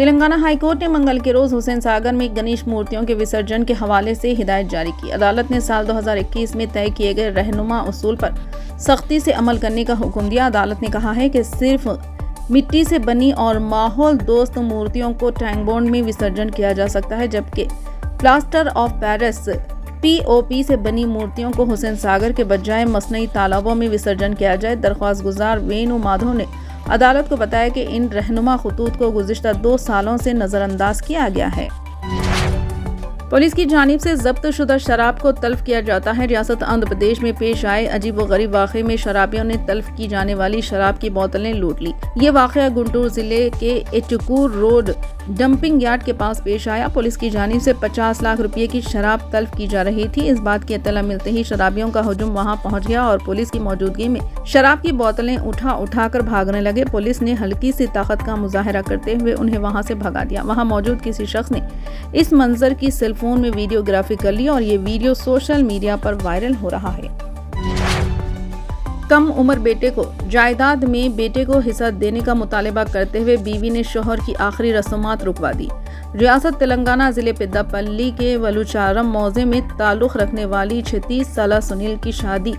Telangana high court ने मंगल के रोज हुसैन सागर में गणेश मूर्तियों के विसर्जन के हवाले से हिदायत जारी की। अदालत ने साल 2021 में तय किए गए रहनुमा उसूल पर सख्ती से अमल करने का हुक्म दिया। अदालत ने कहा है कि सिर्फ मिट्टी से बनी और माहौल दोस्त मूर्तियों को टैंक में विसर्जन किया जा सकता है, जबकि प्लास्टर ऑफ पेरिस POP से बनी मूर्तियों को हुसैन सागर के बजाय मसनई तालाबों में विसर्जन किया जाए। दरख्वास्त गुजार वेणु माधव ने अदालत को बताया कि इन रहनुमा खतूत को गुज़िश्ता 2 सालों से नज़रअंदाज किया गया है। पुलिस की जानिब से जब्त शुदा शराब को तल्फ किया जाता है। रियासत आंध्र प्रदेश में पेश आए अजीब व गरीब वाक़े में शराबियों ने तल्फ की जाने वाली शराब की बोतलें लूट ली। ये वाक़या गुंटूर जिले के एटुकूर रोड डंपिंग यार्ड के पास पेश आया। पुलिस की जानिब से 50 लाख रुपए की शराब तल्फ की जा रही थी। इस बात की इत्तला मिलते ही शराबियों का हुजूम वहां पहुंच गया और पुलिस की मौजूदगी में शराब की बोतलें उठाकर भागने लगे। पुलिस ने हल्की सी ताकत का मुजाहरा करते हुए उन्हें वहां से भगा दिया। वहां मौजूद किसी शख्स ने इस मंजर की सेलफोन में वीडियोग्राफी कर ली और ये वीडियो सोशल मीडिया पर वायरल हो रहा है। कम उम्र बेटे को जायदाद में बेटे को हिस्सा देने का मुतालबा करते हुए बीवी ने शोहर की आखिरी रस्मात रुकवा दी। रियासत तेलंगाना जिले पेद्दापल्ली के वलुचारम मौजे में ताल्लुक़ रखने वाली 36 साला सुनील की शादी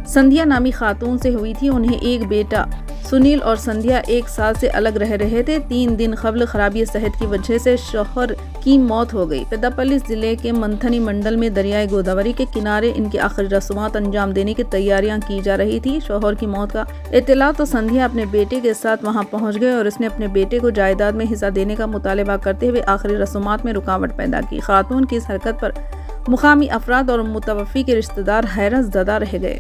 संध्या नामी खातून से हुई थी। उन्हें एक बेटा सुनील और संध्या 1 साल से अलग रह रहे थे। 3 दिन कबल खराबी सेहत की वजह से शौहर की मौत हो गई। पेद्दापल्ली जिले के मंथनी मंडल में दरियाए गोदावरी के किनारे इनकी आखिरी रस्मात अंजाम देने की तैयारियां की जा रही थी। शौहर की मौत का इत्तला तो संध्या अपने बेटे के साथ वहां पहुंच गए और उसने अपने बेटे को जायदाद में हिस्सा देने का मुतालबा करते हुए आखिरी रस्मात में रुकावट पैदा की। खातून की इस हरकत पर मुकामी अफराद और मुतवफ़ी के रिश्तेदार हैरत ज़दा रह गए।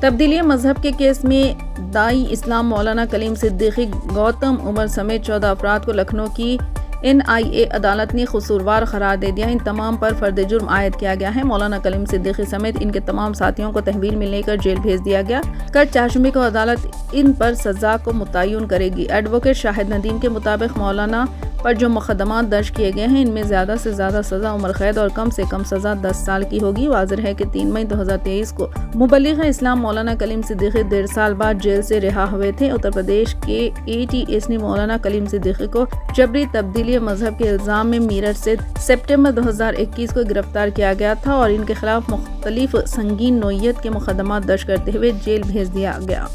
तब्दीली मजहब के केस में दाई इस्लाम मौलाना कलीम सिद्दीकी गौतम उमर समेत 14 अफराद को लखनऊ की NIA अदालत ने कसूरवार करार दे दिया। इन तमाम पर फर्द जुर्म आयद किया गया है। मौलाना कलीम सिद्दीकी समेत इनके तमाम साथियों को तहवील में लेकर जेल भेज दिया गया। कल चारशंबे को अदालत इन पर सजा को मुतय्यन करेगी। एडवोकेट शाहिद नदीम के मुताबिक मौलाना पर जो मुकदमात दर्ज किए गए हैं इनमें ज़्यादा से ज़्यादा सज़ा उम्र कैद और कम से कम सज़ा 10 साल की होगी। वाज़िह है कि 3 मई 2023 को मुबल्लिग़ इस्लाम मौलाना कलीम सिद्दीकी 1.5 साल बाद जेल से रिहा हुए थे। उत्तर प्रदेश के ATS ने मौलाना कलीम सिद्दीकी को जबरी तब्दीली मजहब के इल्ज़ाम में मीरठ से सितंबर 2021 को गिरफ्तार किया गया था और इनके खिलाफ मुख्तलिफ संगीन नोयत के मुकदमात दर्ज करते हुए जेल भेज दिया गया।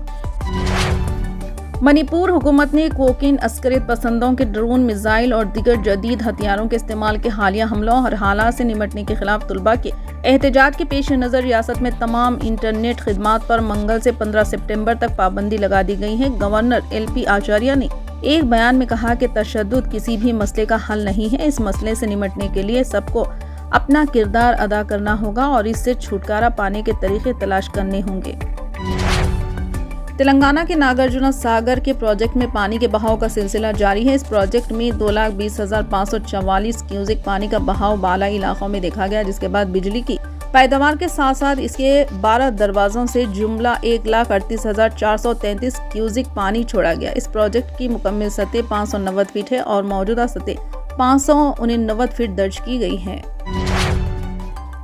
मणिपुर हुकूमत ने कोकीन अस्करियत पसंदों के ड्रोन, मिसाइल और दीगर जदीद हथियारों के इस्तेमाल के हालिया हमलों और हालात से निमटने के खिलाफ तुलबा के एहतजाज के पेश नज़र रियासत में तमाम इंटरनेट खिदमात पर मंगल से 15 सितंबर तक पाबंदी लगा दी गई है। गवर्नर LP आचार्य ने एक बयान में कहा कि तशद्दुद किसी भी मसले का हल नहीं है। इस मसले से निमटने के लिए सबको अपना किरदार अदा करना होगा और इससे छुटकारा पाने के तरीके तलाश करने होंगे। तेलंगाना के नागार्जुना सागर के प्रोजेक्ट में पानी के बहाव का सिलसिला जारी है। इस प्रोजेक्ट में 2,20,544 क्यूसेक पानी का बहाव बालाई इलाकों में देखा गया, जिसके बाद बिजली की पैदावार के साथ साथ इसके 12 दरवाजों से जुमला 1,38,433 क्यूसेक पानी छोड़ा गया। इस प्रोजेक्ट की मुकम्मल सतह 590 फीट है और मौजूदा सतह 589 फीट दर्ज की गई है।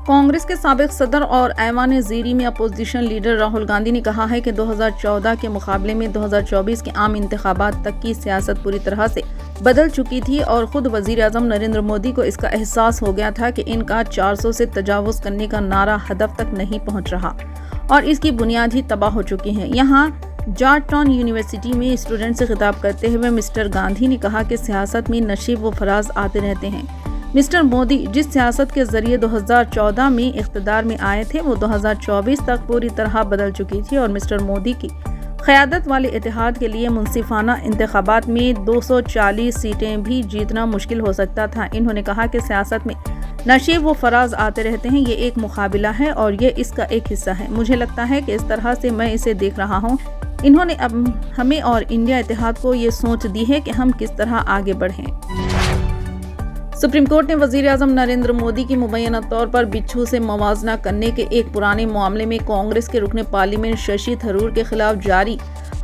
कांग्रेस के साबिक सदर और ऐवान ज़ीरी में अपोजिशन लीडर राहुल गांधी ने कहा है कि 2014 के मुकाबले में 2024 के आम इंतखाबात तक की सियासत पूरी तरह से बदल चुकी थी और खुद वजीर आज़म नरेंद्र मोदी को इसका एहसास हो गया था कि इनका 400 से तजावुज़ करने का नारा हदफ तक नहीं पहुंच रहा और इसकी बुनियाद ही तबाह हो चुकी है। यहाँ जॉर्जटाउन यूनिवर्सिटी में स्टूडेंट से खिताब करते हुए मिस्टर गांधी ने कहा कि सियासत में नशीब व फराज आते रहते हैं। मिस्टर मोदी जिस सियासत के जरिए 2014 में इख्तिदार में आए थे वो 2024 तक पूरी तरह बदल चुकी थी और मिस्टर मोदी की क़यादत वाले इत्तेहाद के लिए मुनसिफाना इंतखाबात में 240 सीटें भी जीतना मुश्किल हो सकता था। इन्होंने कहा कि सियासत में नशीब व फराज आते रहते हैं, ये एक मुकाबला है और ये इसका एक हिस्सा है। मुझे लगता है कि इस तरह से मैं इसे देख रहा हूँ। इन्होंने अब हमें और इंडिया इत्तेहाद को ये सोच दी है कि हम किस तरह आगे बढ़ें। सुप्रीम कोर्ट ने वजीर आज़म नरेंद्र मोदी की मुबैना तौर पर बिच्छू से मवाजना करने के एक पुराने मामले में कांग्रेस के रुकने पार्लियामेंट शशि थरूर के खिलाफ जारी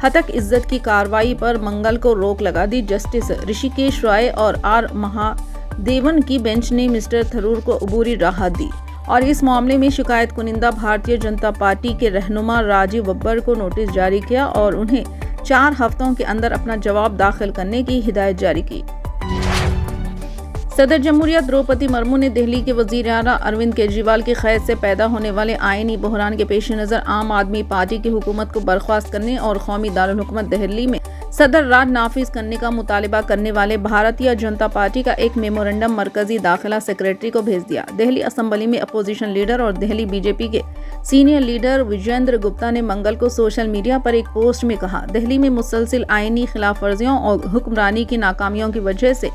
हतक इज्जत की कार्रवाई पर मंगल को रोक लगा दी। जस्टिस ऋषिकेश राय और R महादेवन की बेंच ने मिस्टर थरूर को अबूरी राहत दी और इस मामले में शिकायत कुनिंदा भारतीय जनता पार्टी के रहनुमा राजीव बब्बर को नोटिस जारी किया और उन्हें 4 हफ्तों के अंदर अपना जवाब दाखिल करने की हिदायत जारी की। सदर जमहूरिया द्रौपदी मुर्मू ने दिल्ली के वजीर आला अरविंद केजरीवाल की कैद से पैदा होने वाले आईनी बहरान के पेश नज़र आम आदमी पार्टी की हुकूमत को बर्खास्त करने और कौमी दारुल हुकूमत दिल्ली में सदर राज नाफिज करने का मुतालबा करने वाले भारतीय जनता पार्टी का एक मेमोरेंडम मरकजी दाखिला सेक्रेटरी को भेज दिया। दिल्ली असेंबली में अपोजिशन लीडर और दिल्ली बीजेपी के सीनियर लीडर विजेंद्र गुप्ता ने मंगल को सोशल मीडिया पर एक पोस्ट में कहा, दिल्ली में मुसलसिल आईनी खिलाफ वर्जियों और हुक्मरानी की नाकामियों की वजह से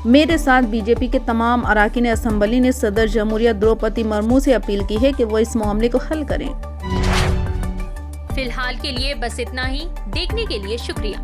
मेरे साथ बीजेपी के तमाम अराकीन असेंबली ने सदर जमहूरिया द्रौपदी मुर्मू से अपील की है कि वो इस मामले को हल करें। फिलहाल के लिए बस इतना ही। देखने के लिए शुक्रिया।